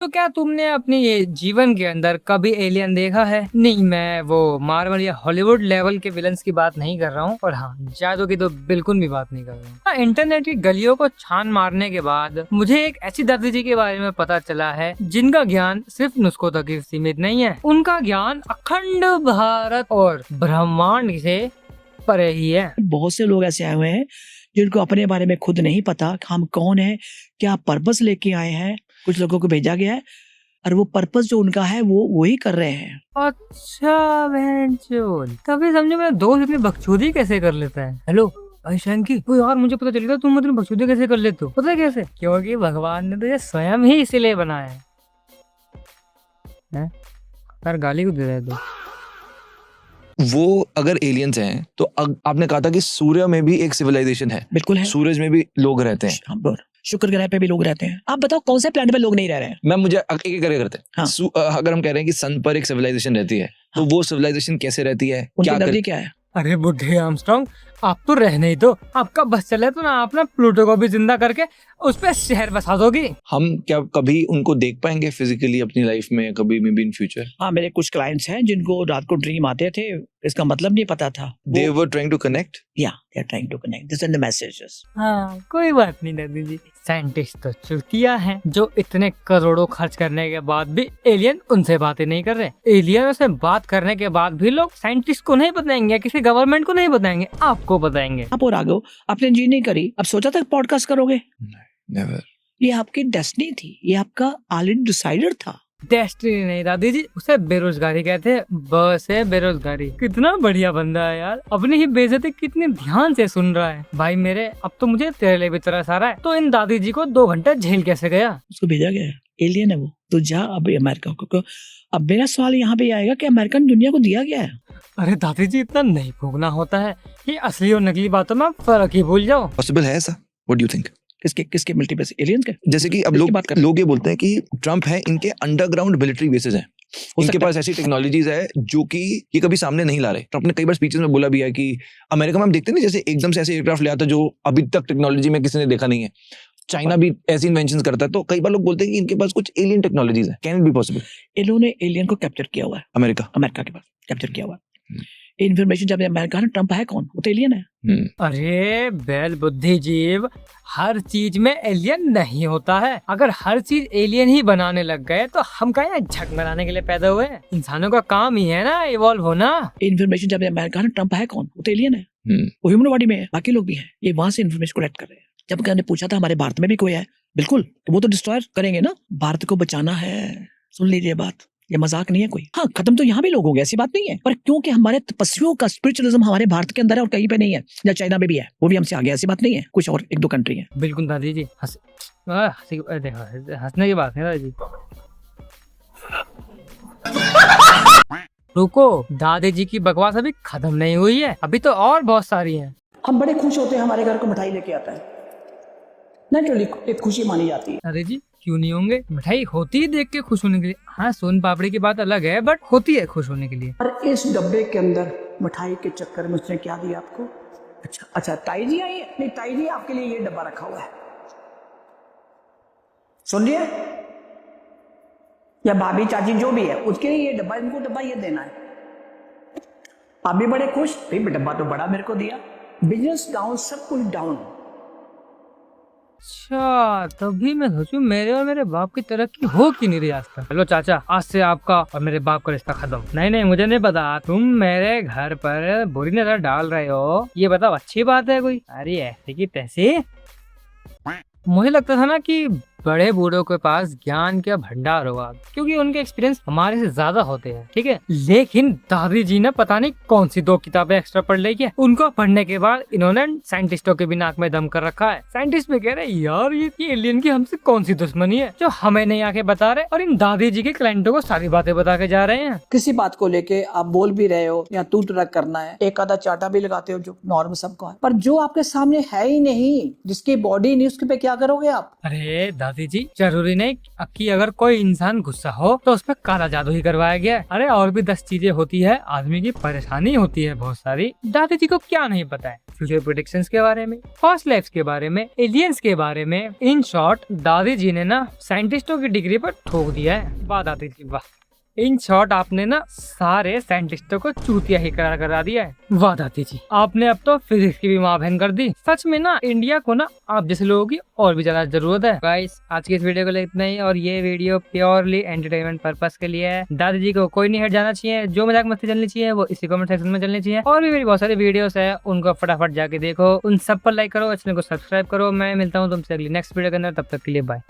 तो क्या तुमने अपने ये जीवन के अंदर कभी एलियन देखा है? नहीं, मैं वो मार्वल या हॉलीवुड लेवल के विलन्स की बात नहीं कर रहा हूँ, और हाँ, जादू की तो बिल्कुल भी बात नहीं कर रहा हूँ। हाँ, इंटरनेट की गलियों को छान मारने के बाद मुझे एक ऐसी दादी जी के बारे में पता चला है जिनका ज्ञान सिर्फ नुस्खों तक ही सीमित नहीं है। उनका ज्ञान अखंड भारत और ब्रह्मांड से परे ही है। बहुत से लोग ऐसे आए हुए हैं जिनको अपने बारे में खुद नहीं पता हम कौन है, क्या पर्पस लेके आए हैं। कुछ लोगों को भेजा गया है और वो पर्पस जो उनका है वो वही कर रहे हैं। अच्छा बहनचोद, तभी समझो मेरा दोस्त इतनी बकचोदी कैसे कर लेता है। हेलो भाई शैंकी, तो यार मुझे पता चल गया तुम मतलब बकचोदी कैसे कर लेते हो। पता है कैसे? क्योंकि भगवान ने तुझे स्वयं ही इसीलिए बनाया है। यार गाली को दे रहे तो वो अगर एलियंस हैं तो आपने कहा था कि सूर्य में भी एक सिविलाइजेशन है। बिल्कुल है। सूरज में भी लोग रहते हैं। शुक्र ग्रह पे भी लोग रहते हैं। आप बताओ कौन से प्लैनेट पे लोग नहीं रह रहे हैं? मैं मुझे एक एक करके करते हैं। हाँ। अगर हम कह रहे हैं कि सन पर एक सिविलाइजेशन रहती है, तो वो सिविलाइजेशन कैसे रहती है, उनकी एनर्जी क्या है? अरे बुढ़े आर्मस्ट्रांग, आप तो रहने ही दो। आपका बस चले तो ना आप ना प्लूटो को भी जिंदा करके उस पे शहर बसा दोगी। हम क्या कभी उनको देख पाएंगे फिजिकली अपनी लाइफ में, कभी मे बी इन फ्यूचर? हाँ, मेरे कुछ क्लाइंट्स हैं जिनको रात को ड्रीम आते थे, इसका मतलब नहीं पता था। They were trying to connect? Yeah, they are trying to connect. They send the messages. हाँ, कोई बात नहीं दादी जी। साइंटिस्ट तो चुतिया हैं जो इतने करोड़ों खर्च करने के बाद भी एलियन उनसे बातें नहीं कर रहे। एलियन से बात करने के बाद भी लोग साइंटिस्ट को नहीं बताएंगे, किसी गवर्नमेंट को नहीं बताएंगे, आपको बताएंगे। आप और आगे आपने जी नहीं करी, अब सोचा था पॉडकास्ट करोगे? Never. ये आपकी डेस्टिनी थी, ये आपका ऑलरेडी डिसाइडेड था। डेस्टिनी नहीं दादी जी, उसे बेरोजगारी कहते हैं। बस है बेरोजगारी। कितना बढ़िया बंदा है यार, अपनी ही बेइज्जती कितने ध्यान से सुन रहा है। भाई मेरे, अब तो मुझे तेरे लिए भी तरस आ रहा है। तो इन दादी जी को 2 घंटे झेल कैसे गया? उसको भेजा गया है, एलियन है वो। तो जा अब अमेरिका को। अब मेरा सवाल यहाँ पे आएगा कि अमेरिकन दुनिया को दिया गया है। अरे दादी जी, इतना नहीं भोगना होता है। ये असली और नकली बातों में फर्क ही भूल जाओ। पॉसिबल है ऐसा? What do you think? किसके मल्टीप्लेस एलियंस के? जैसे कि अब लोग ये बोलते हैं कि ट्रम्प है, इनके अंडरग्राउंड मिलिट्री बेसेस हैं, इनके पास ऐसी टेक्नोलॉजीज है जो कि ये कभी सामने नहीं ला रहे। ट्रम्प ने कई बार स्पीचेस में बोला भी है कि अमेरिका में हम देखते हैं ना, जैसे एकदम से ऐसे एयरक्राफ्ट ले आता जो अभी तक टेक्नोलॉजी में किसी ने देखा नहीं है। चाइना भी ऐसी इन्वेंशंस करता है। तो कई बार लोग बोलते हैं कि इनके पास कुछ एलियन टेक्नोलॉजीज है। Can it be possible? इन्होंने एलियन को कैप्चर किया हुआ है। अमेरिका के पास कैप्चर किया हुआ है। इन्फॉर्मेशन जब अमेरिका ने, ट्रम्प है कौन? वो तो एलियन है। अरे बैल बुद्धिजीव, हर चीज में एलियन नहीं होता है। अगर हर चीज एलियन ही बनाने लग गए तो हम क्या झक मराने के लिए पैदा हुए? इंसानों का काम ही है ना इवॉल्व होना। इन्फॉर्मेशन जब अमेरिका ने, ट्रम्प है कौन? वो तो एलियन है। वो ह्यूमन बॉडी में है, बाकी लोग भी हैं। ये वहां से इन्फॉर्मेशन कलेक्ट कर रहे हैं। जब मैंने पूछा था हमारे भारत में भी कोई है, बिल्कुल, तो वो तो डिस्ट्रॉय करेंगे ना। भारत को बचाना है, सुन लीजिए बात, ये मजाक नहीं है कोई। हाँ, खत्म तो यहाँ भी लोग हो गए, ऐसी बात नहीं है, पर क्योंकि हमारे तपस्वियों का स्पिरिचुअलिज्म हमारे भारत के अंदर है और कहीं पे नहीं है, या चाइना में भी है, वो भी हमसे आगे, ऐसी बात नहीं है। कुछ और 1-2 कंट्री है। बिल्कुल दादी जी, हंसने की बात है दादी जी। रुको, दादी जी की बकवास अभी खत्म नहीं हुई है, अभी तो और बहुत सारी है। हम बड़े खुश होते हैं, हमारे घर को मिठाई लेके आता है, नेचुरली एक खुशी मानी जाती है। दादी जी क्यों नहीं होंगे, मिठाई होती है देख के खुश होने के लिए। हाँ, सोन पापड़ी की बात अलग है, बट होती है खुश होने के लिए। और इस डब्बे के अंदर मिठाई के चक्कर में उसने क्या दिया आपको? अच्छा ताई जी आई है? नहीं, ताई जी आपके लिए ये डब्बा रखा हुआ है, सुनिए, या भाभी चाची जो भी है उसके लिए ये डब्बा, इनको डब्बा ये देना है। आप भी बड़े खुश, भाई डब्बा तो बड़ा मेरे को दिया। बिजनेस डाउन, सब कुछ डाउन। अच्छा, तभी मैं सोचूं मेरे और मेरे बाप की तरक्की हो कि नहीं रही आज तक। हेलो चाचा, आज से आपका और मेरे बाप का रिश्ता खत्म। नहीं, मुझे नहीं पता, तुम मेरे घर पर बुरी नजर डाल रहे हो, ये बताओ अच्छी बात है कोई? अरे ऐसे की तैसे। मुझे लगता था ना कि बड़े बूढ़ों के पास ज्ञान का भंडार होगा, क्योंकि उनके एक्सपीरियंस हमारे से ज्यादा होते हैं, ठीक है। लेकिन दादी जी ने पता नहीं कौन सी 2 किताबें एक्स्ट्रा पढ़ ली है। उनको पढ़ने के बाद इन्होंने साइंटिस्टों के भी नाक में दम कर रखा है। साइंटिस्ट भी कह रहे यार ये एलियन की हमसे कौन सी दुश्मनी है जो हमें नहीं आके बता रहे, और इन दादी जी के क्लाइंटों को सारी बातें बता के जा रहे हैं। किसी बात को लेके आप बोल भी रहे हो या तू तड़क करना है, एक आधा चाटा भी लगाते हो जो नॉर्मल सबको है, पर जो आपके सामने है ही नहीं, जिसकी बॉडी नहीं, उसके पे क्या करोगे आप? अरे दादी जी, जरूरी नहीं कि अगर कोई इंसान गुस्सा हो तो उस पर काला जादू ही करवाया गया है। अरे और भी 10 चीजें होती है, आदमी की परेशानी होती है बहुत सारी। दादी जी को क्या नहीं पता है? फ्यूचर प्रेडिक्शंस के बारे में, पास्ट लाइफ्स के बारे में, एलियंस के बारे में। इन शॉर्ट दादी जी ने ना साइंटिस्टों की डिग्री पर ठोक दिया है। वाह दादी जी वाह। इन शॉर्ट आपने ना सारे साइंटिस्टों को चूतिया ही करार करा दिया है। वाह दादी जी, आपने अब तो फिजिक्स की भी माँ बहन कर दी। सच में ना इंडिया को ना आप जैसे लोगों की और भी ज्यादा जरूरत है। गाइस आज की इस वीडियो को लिए इतना ही, और ये वीडियो प्योरली एंटरटेनमेंट पर्पस के लिए है। दादी जी को कोई नहीं हट जाना चाहिए, जो मजाक मस्ती चलनी चाहिए वो इसी कमेंट सेक्शन में चलनी चाहिए। और भी मेरी बहुत सारी वीडियोस है, उनको फटाफट जाके देखो, उन सब पर लाइक करो, चैनल को सब्सक्राइब करो। मैं मिलता हूँ तुमसे अगली नेक्स्ट वीडियो के अंदर, तब तक के लिए बाय।